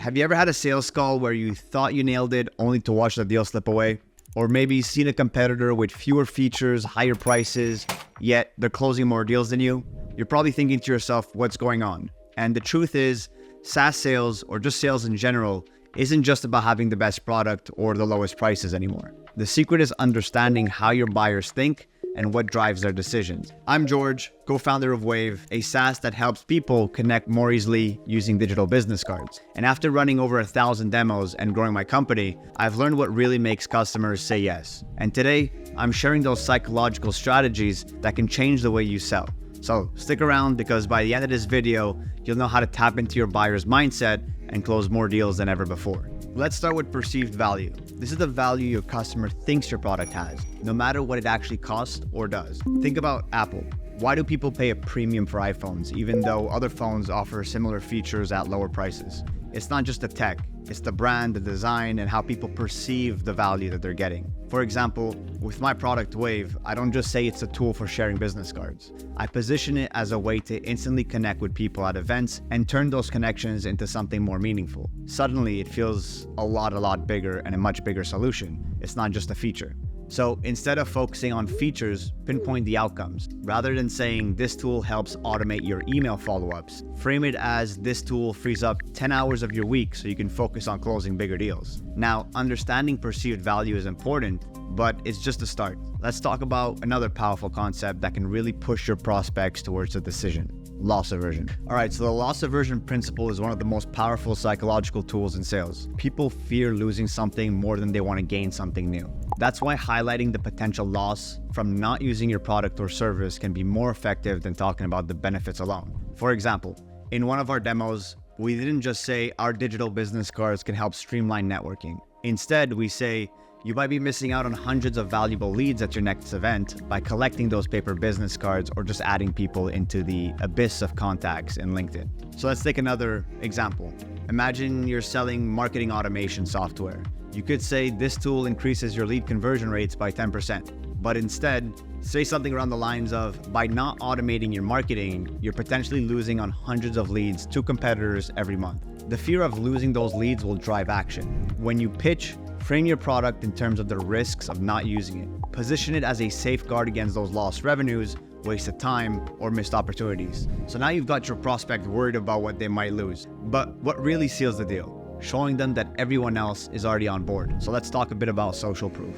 Have you ever had a sales call where you thought you nailed it only to watch the deal slip away? Or maybe seen a competitor with fewer features, higher prices, yet they're closing more deals than you? You're probably thinking to yourself, what's going on? And the truth is, SaaS sales, or just sales in general, isn't just about having the best product or the lowest prices anymore. The secret is understanding how your buyers think and what drives their decisions. I'm George, co-founder of Wave, a SaaS that helps people connect more easily using digital business cards. And after running over 1,000 demos and growing my company, I've learned what really makes customers say yes. And today, I'm sharing those psychological strategies that can change the way you sell. So stick around, because by the end of this video, you'll know how to tap into your buyer's mindset and close more deals than ever before. Let's start with perceived value. This is the value your customer thinks your product has, no matter what it actually costs or does. Think about Apple. Why do people pay a premium for iPhones, even though other phones offer similar features at lower prices? It's not just the tech, it's the brand, the design, and how people perceive the value that they're getting. For example, with my product Wave, I don't just say it's a tool for sharing business cards. I position it as a way to instantly connect with people at events and turn those connections into something more meaningful. Suddenly, it feels a lot bigger and a much bigger solution. It's not just a feature. So instead of focusing on features, pinpoint the outcomes. Rather than saying this tool helps automate your email follow-ups, frame it as this tool frees up 10 hours of your week so you can focus on closing bigger deals. Now, understanding perceived value is important, but it's just a start. Let's talk about another powerful concept that can really push your prospects towards a decision: loss aversion. All right, so the loss aversion principle is one of the most powerful psychological tools in sales. People fear losing something more than they want to gain something new. That's why highlighting the potential loss from not using your product or service can be more effective than talking about the benefits alone. For example, in one of our demos, we didn't just say our digital business cards can help streamline networking. Instead, we say, you might be missing out on hundreds of valuable leads at your next event by collecting those paper business cards or just adding people into the abyss of contacts in LinkedIn. So let's take another example. Imagine you're selling marketing automation software. You could say this tool increases your lead conversion rates by 10%, but instead, say something around the lines of, by not automating your marketing, you're potentially losing on hundreds of leads to competitors every month. The fear of losing those leads will drive action. When you pitch, frame your product in terms of the risks of not using it. Position it as a safeguard against those lost revenues, wasted time, or missed opportunities. So now you've got your prospect worried about what they might lose. But what really seals the deal? Showing them that everyone else is already on board. So let's talk a bit about social proof.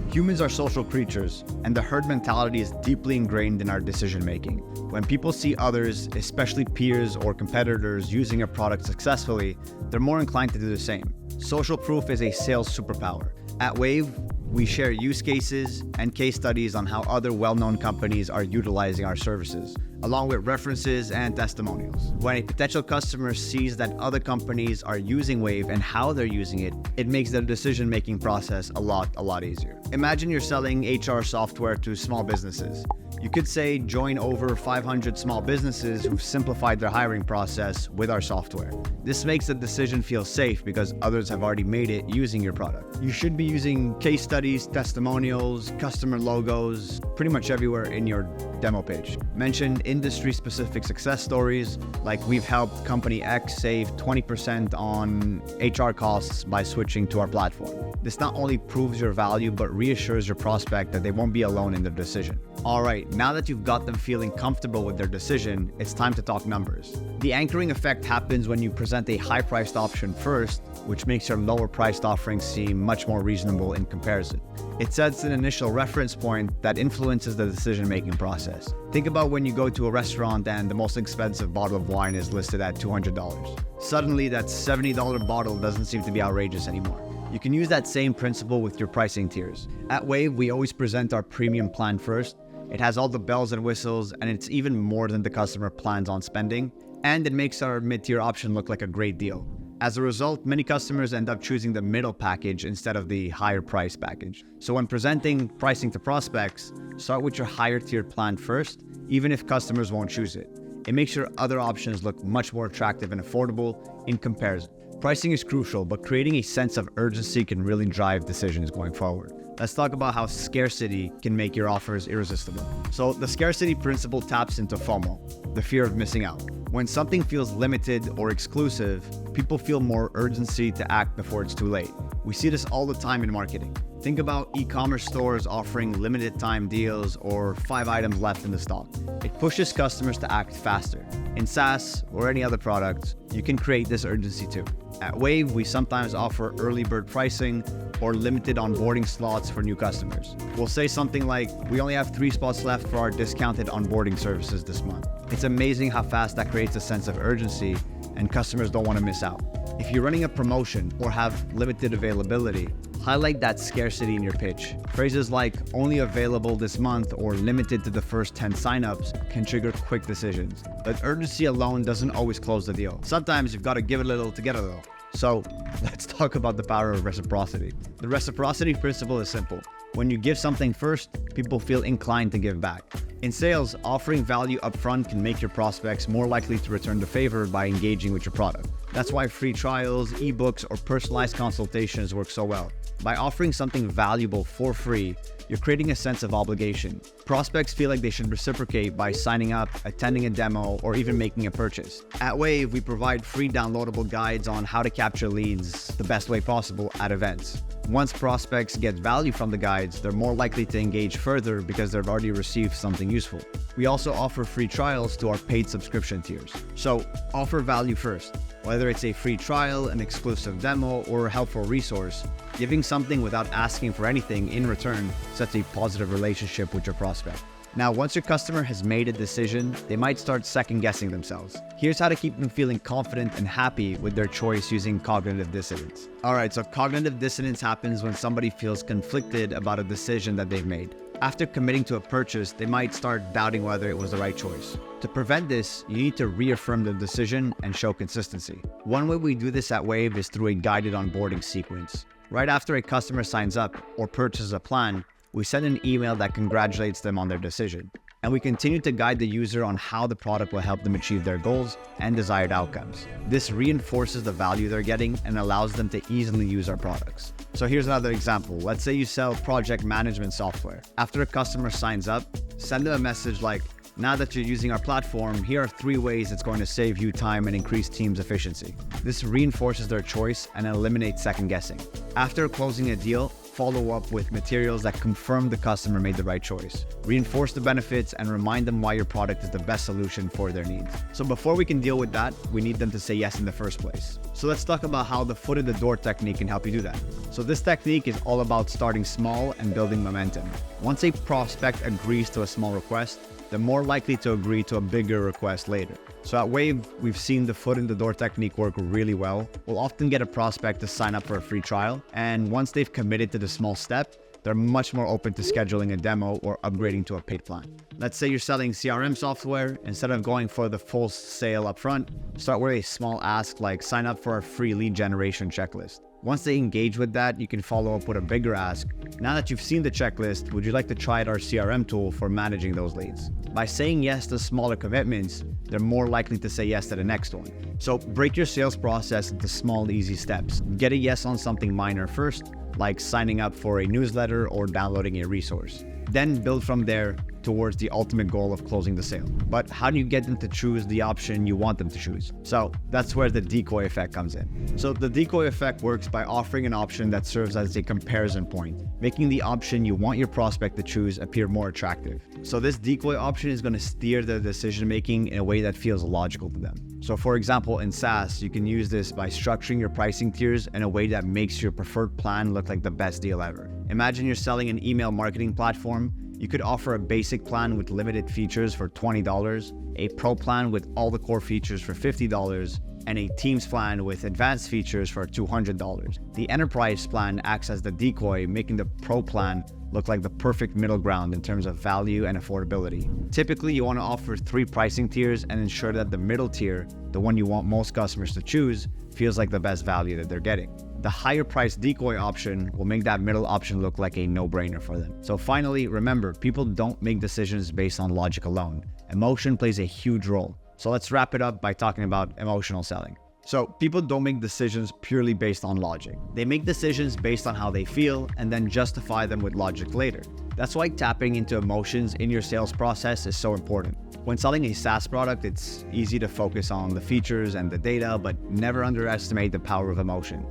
Humans are social creatures, and the herd mentality is deeply ingrained in our decision making. When people see others, especially peers or competitors, using a product successfully, they're more inclined to do the same. Social proof is a sales superpower. At Wave, we share use cases and case studies on how other well-known companies are utilizing our services, along with references and testimonials. When a potential customer sees that other companies are using Wave and how they're using it, it makes their decision-making process a lot easier. Imagine you're selling HR software to small businesses. You could say, join over 500 small businesses who've simplified their hiring process with our software. This makes the decision feel safe because others have already made it using your product. You should be using case studies, testimonials, customer logos, pretty much everywhere in your demo page. Mention industry-specific success stories, like we've helped company X save 20% on HR costs by switching to our platform. This not only proves your value, but reassures your prospect that they won't be alone in their decision. All right, now that you've got them feeling comfortable with their decision, it's time to talk numbers. The anchoring effect happens when you present a high-priced option first, which makes your lower-priced offerings seem much more reasonable in comparison. It sets an initial reference point that influences the decision-making process. Think about when you go to a restaurant and the most expensive bottle of wine is listed at $200. Suddenly, that $70 bottle doesn't seem to be outrageous anymore. You can use that same principle with your pricing tiers. At Wave, we always present our premium plan first. It has all the bells and whistles, and it's even more than the customer plans on spending, and it makes our mid-tier option look like a great deal. As a result, many customers end up choosing the middle package instead of the higher price package. So when presenting pricing to prospects, start with your higher tier plan first, even if customers won't choose it. It makes your other options look much more attractive and affordable in comparison. Pricing is crucial, but creating a sense of urgency can really drive decisions going forward. let's talk about how scarcity can make your offers irresistible. So the scarcity principle taps into FOMO, the fear of missing out. When something feels limited or exclusive, people feel more urgency to act before it's too late. We see this all the time in marketing. Think about e-commerce stores offering limited time deals or 5 items left in the stock. It pushes customers to act faster. In SaaS or any other product, you can create this urgency too. At Wave, we sometimes offer early bird pricing or limited onboarding slots for new customers. We'll say something like, we only have 3 spots left for our discounted onboarding services this month. It's amazing how fast that creates a sense of urgency and customers don't want to miss out. If you're running a promotion or have limited availability, highlight that scarcity in your pitch. Phrases like only available this month or limited to the first 10 signups can trigger quick decisions. But urgency alone doesn't always close the deal. Sometimes you've got to give a little to get a little. So let's talk about the power of reciprocity. The reciprocity principle is simple. When you give something first, people feel inclined to give back. In sales, offering value upfront can make your prospects more likely to return the favor by engaging with your product. That's why free trials, ebooks, or personalized consultations work so well. By offering something valuable for free, you're creating a sense of obligation. Prospects feel like they should reciprocate by signing up, attending a demo, or even making a purchase. At Wave, we provide free downloadable guides on how to capture leads the best way possible at events. Once prospects get value from the guides, they're more likely to engage further because they've already received something useful. We also offer free trials to our paid subscription tiers. So offer value first. Whether it's a free trial, an exclusive demo, or a helpful resource, giving something without asking for anything in return sets a positive relationship with your prospect. Now, once your customer has made a decision, they might start second-guessing themselves. Here's how to keep them feeling confident and happy with their choice using cognitive dissonance. Alright, so cognitive dissonance happens when somebody feels conflicted about a decision that they've made. After committing to a purchase, they might start doubting whether it was the right choice. To prevent this, you need to reaffirm the decision and show consistency. One way we do this at Wave is through a guided onboarding sequence. Right after a customer signs up or purchases a plan, we send an email that congratulates them on their decision. And we continue to guide the user on how the product will help them achieve their goals and desired outcomes. This reinforces the value they're getting and allows them to easily use our products. So here's another example. Let's say you sell project management software. After a customer signs up, send them a message like, now that you're using our platform, here are 3 ways it's going to save you time and increase team's efficiency. This reinforces their choice and eliminates second guessing. After closing a deal, follow up with materials that confirm the customer made the right choice. Reinforce the benefits and remind them why your product is the best solution for their needs. So before we can deal with that, we need them to say yes in the first place. So let's talk about how the foot in the door technique can help you do that. So this technique is all about starting small and building momentum. Once a prospect agrees to a small request, they're more likely to agree to a bigger request later. So at Wave, we've seen the foot in the door technique work really well. We'll often get a prospect to sign up for a free trial, and once they've committed to the small step, they're much more open to scheduling a demo or upgrading to a paid plan. Let's say you're selling CRM software. Instead of going for the full sale upfront, start with a small ask like sign up for our free lead generation checklist. Once they engage with that, you can follow up with a bigger ask. Now that you've seen the checklist, would you like to try out our CRM tool for managing those leads? By saying yes to smaller commitments, they're more likely to say yes to the next one. So break your sales process into small, easy steps. Get a yes on something minor first, like signing up for a newsletter or downloading a resource. Then build from there towards the ultimate goal of closing the sale. But how do you get them to choose the option you want them to choose? So that's where the decoy effect comes in. So the decoy effect works by offering an option that serves as a comparison point, making the option you want your prospect to choose appear more attractive. So this decoy option is going to steer their decision-making in a way that feels logical to them. So for example, in SaaS, you can use this by structuring your pricing tiers in a way that makes your preferred plan look like the best deal ever. Imagine you're selling an email marketing platform. You could offer a basic plan with limited features for $20, a pro plan with all the core features for $50, and a Teams plan with advanced features for $200. The enterprise plan acts as the decoy, making the pro plan look like the perfect middle ground in terms of value and affordability. Typically, you want to offer 3 pricing tiers and ensure that the middle tier, the one you want most customers to choose, feels like the best value that they're getting. The higher price decoy option will make that middle option look like a no-brainer for them. So finally, remember, people don't make decisions based on logic alone. Emotion plays a huge role. So let's wrap it up by talking about emotional selling. So people don't make decisions purely based on logic. They make decisions based on how they feel and then justify them with logic later. That's why tapping into emotions in your sales process is so important. When selling a SaaS product, it's easy to focus on the features and the data, but never underestimate the power of emotion.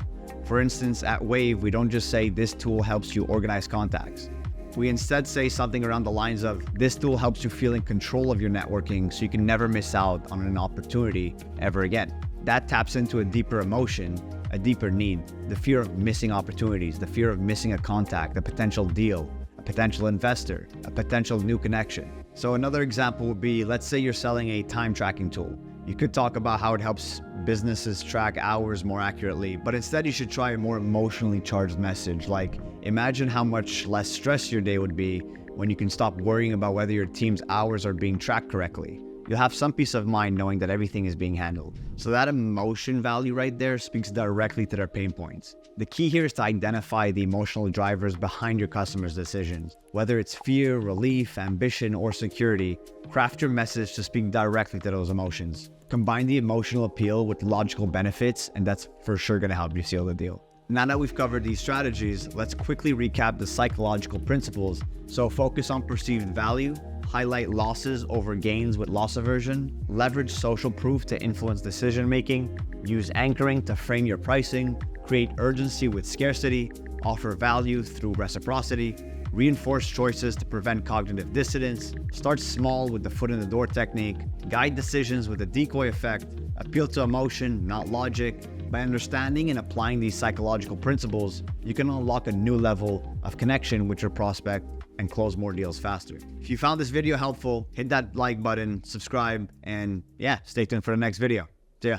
For instance, at Wave, we don't just say this tool helps you organize contacts. We instead say something around the lines of, this tool helps you feel in control of your networking so you can never miss out on an opportunity ever again. That taps into a deeper emotion, a deeper need, the fear of missing opportunities, the fear of missing a contact, a potential deal, a potential investor, a potential new connection. So another example would be, let's say you're selling a time tracking tool. You could talk about how it helps businesses track hours more accurately, but instead you should try a more emotionally charged message like, imagine how much less stress your day would be when you can stop worrying about whether your team's hours are being tracked correctly. You'll have some peace of mind knowing that everything is being handled. So that emotion value right there speaks directly to their pain points. The key here is to identify the emotional drivers behind your customers' decisions. Whether it's fear, relief, ambition, or security, craft your message to speak directly to those emotions. Combine the emotional appeal with logical benefits, and that's for sure going to help you seal the deal. Now that we've covered these strategies, let's quickly recap the psychological principles. So focus on perceived value, highlight losses over gains with loss aversion, leverage social proof to influence decision-making, use anchoring to frame your pricing, create urgency with scarcity, offer value through reciprocity, reinforce choices to prevent cognitive dissonance, start small with the foot in the door technique, guide decisions with the decoy effect, appeal to emotion, not logic. By understanding and applying these psychological principles, you can unlock a new level of connection with your prospect and close more deals faster. If you found this video helpful, hit that like button, subscribe, and yeah, stay tuned for the next video. See ya.